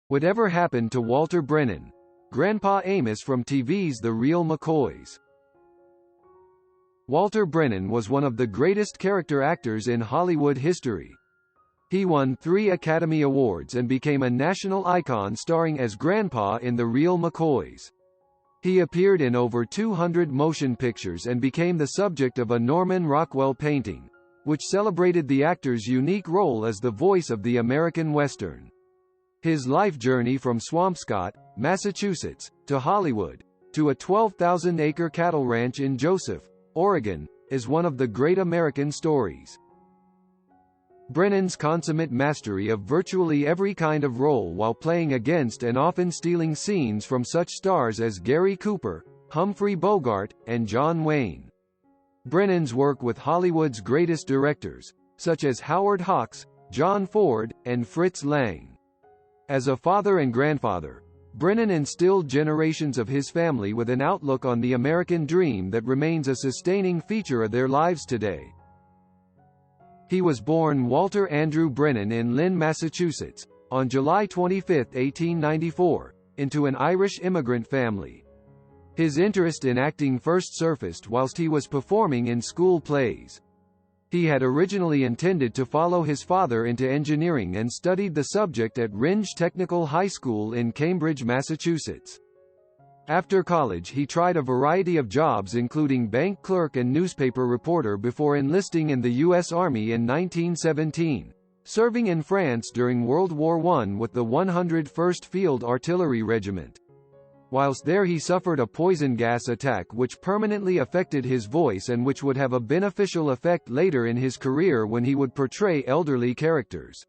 Whatever happened to Walter Brennan? Grandpa Amos from TV's The Real McCoys. Walter Brennan was one of the greatest character actors in Hollywood history. He won 3 Academy Awards and became a national icon starring as Grandpa in The Real McCoys. He appeared in over 200 motion pictures and became the subject of a Norman Rockwell painting, which celebrated the actor's unique role as the voice of the American Western. His life journey from Swampscott, Massachusetts, to Hollywood, to a 12,000-acre cattle ranch in Joseph, Oregon, is one of the great American stories. Brennan's consummate mastery of virtually every kind of role while playing against and often stealing scenes from such stars as Gary Cooper, Humphrey Bogart, and John Wayne. Brennan's work with Hollywood's greatest directors, such as Howard Hawks, John Ford, and Fritz Lang. As a father and grandfather, Brennan instilled generations of his family with an outlook on the American dream that remains a sustaining feature of their lives today. He was born Walter Andrew Brennan in Lynn, Massachusetts, on July 25, 1894, into an Irish immigrant family. His interest in acting first surfaced whilst he was performing in school plays. He had originally intended to follow his father into engineering and studied the subject at Rindge Technical High School in Cambridge, Massachusetts. After college he tried a variety of jobs including bank clerk and newspaper reporter before enlisting in the U.S. Army in 1917, serving in France during World War I with the 101st Field Artillery Regiment. Whilst there he suffered a poison gas attack which permanently affected his voice and which would have a beneficial effect later in his career when he would portray elderly characters.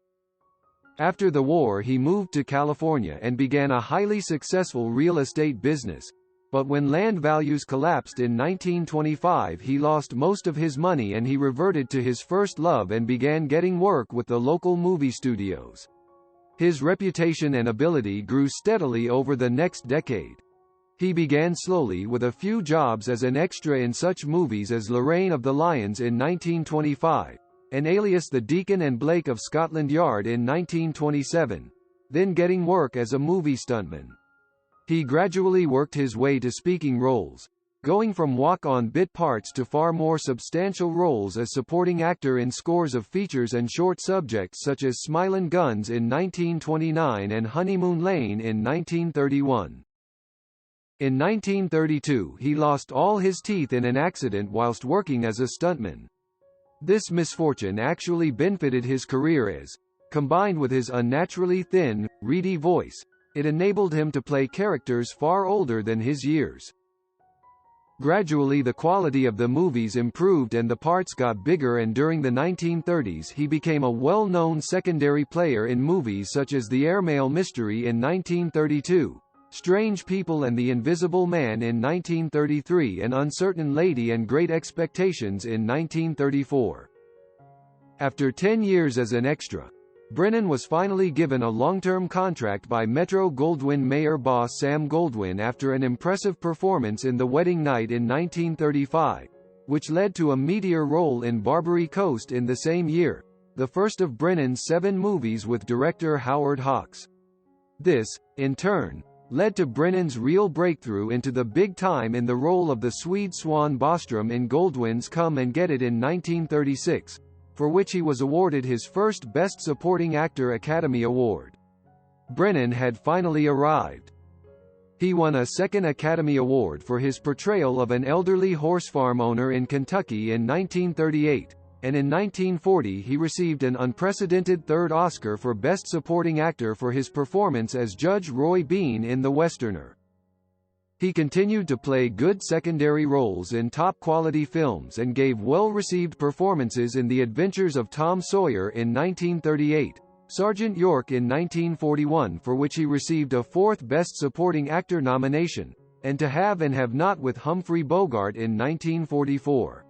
After the war he moved to California and began a highly successful real estate business, but when land values collapsed in 1925 he lost most of his money and he reverted to his first love and began getting work with the local movie studios. His reputation and ability grew steadily over the next decade. He began slowly with a few jobs as an extra in such movies as Lorraine of the Lions in 1925, and Alias the Deacon and Blake of Scotland Yard in 1927, then getting work as a movie stuntman. He gradually worked his way to speaking roles, going from walk-on bit parts to far more substantial roles as supporting actor in scores of features and short subjects such as Smilin' Guns in 1929 and Honeymoon Lane in 1931. In 1932 he lost all his teeth in an accident whilst working as a stuntman. This misfortune actually benefited his career as, combined with his unnaturally thin, reedy voice, it enabled him to play characters far older than his years. Gradually the quality of the movies improved and the parts got bigger, and during the 1930s he became a well-known secondary player in movies such as The Airmail Mystery in 1932, Strange People and The Invisible Man in 1933 and Uncertain Lady and Great Expectations in 1934. After 10 years as an extra, Brennan was finally given a long-term contract by Metro-Goldwyn-Mayer boss Sam Goldwyn after an impressive performance in The Wedding Night in 1935, which led to a meteor role in Barbary Coast in the same year, the first of Brennan's 7 movies with director Howard Hawks. This, in turn, led to Brennan's real breakthrough into the big time in the role of the Swede Swan Bostrom in Goldwyn's Come and Get It in 1936, for which he was awarded his first Best Supporting Actor Academy Award. Brennan had finally arrived. He won a second Academy Award for his portrayal of an elderly horse farm owner in Kentucky in 1938, and in 1940 he received an unprecedented third Oscar for Best Supporting Actor for his performance as Judge Roy Bean in The Westerner. He continued to play good secondary roles in top-quality films and gave well-received performances in The Adventures of Tom Sawyer in 1938, Sergeant York in 1941, for which he received a 4th Best Supporting Actor nomination, and To Have and Have Not with Humphrey Bogart in 1944.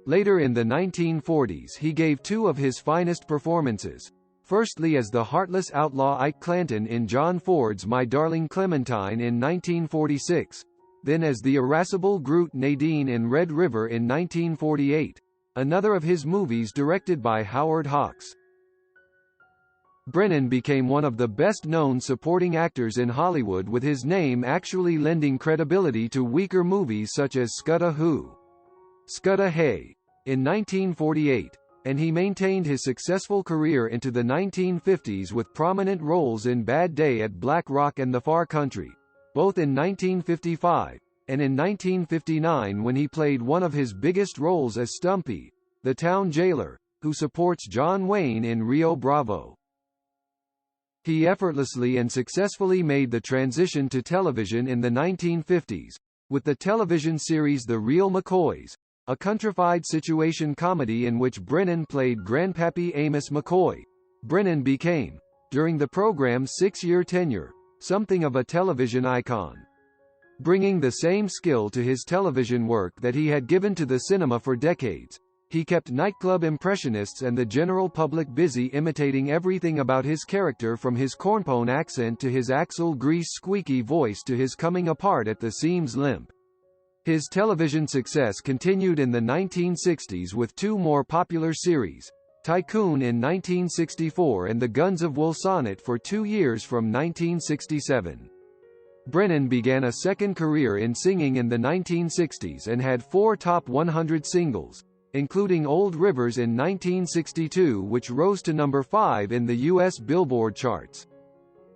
Later in the 1940s he gave 2 of his finest performances, firstly as the heartless outlaw Ike Clanton in John Ford's My Darling Clementine in 1946, then as the irascible Groot Nadine in Red River in 1948, another of his movies directed by Howard Hawks. Brennan became one of the best-known supporting actors in Hollywood, with his name actually lending credibility to weaker movies such as Scudda Who? Scudda Hay? In 1948, and he maintained his successful career into the 1950s with prominent roles in Bad Day at Black Rock and The Far Country, both in 1955, and in 1959 when he played one of his biggest roles as Stumpy, the town jailer, who supports John Wayne in Rio Bravo. He effortlessly and successfully made the transition to television in the 1950s, with the television series The Real McCoys, a countrified situation comedy in which Brennan played Grandpappy Amos McCoy. Brennan became, during the program's 6-year tenure, something of a television icon. Bringing the same skill to his television work that he had given to the cinema for decades, he kept nightclub impressionists and the general public busy imitating everything about his character, from his cornpone accent to his axle grease squeaky voice to his coming apart at the seams limp. His television success continued in the 1960s with two more popular series, Tycoon in 1964 and The Guns of Woolsonnet for 2 years from 1967. Brennan began a second career in singing in the 1960s and had 4 top 100 singles, including Old Rivers in 1962, which rose to number 5 in the U.S. Billboard charts.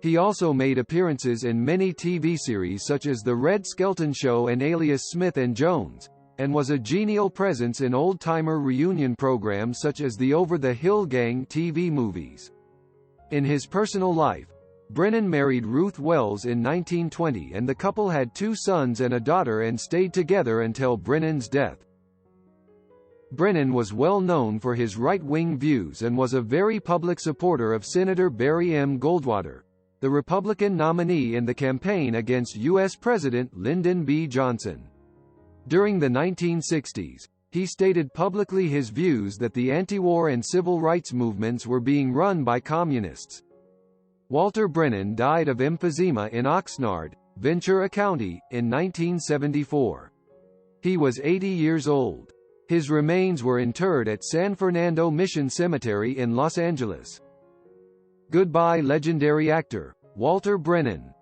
He also made appearances in many TV series such as The Red Skelton Show and Alias Smith and Jones, and was a genial presence in old-timer reunion programs such as the Over the Hill Gang TV movies. In his personal life, Brennan married Ruth Wells in 1920, and the couple had 2 sons and a daughter and stayed together until Brennan's death. Brennan was well known for his right-wing views and was a very public supporter of Senator Barry M. Goldwater, the Republican nominee in the campaign against U.S. President Lyndon B. Johnson. During the 1960s, he stated publicly his views that the anti-war and civil rights movements were being run by communists. Walter Brennan died of emphysema in Oxnard, Ventura County, in 1974. He was 80 years old. His remains were interred at San Fernando Mission Cemetery in Los Angeles. Goodbye, legendary actor, Walter Brennan.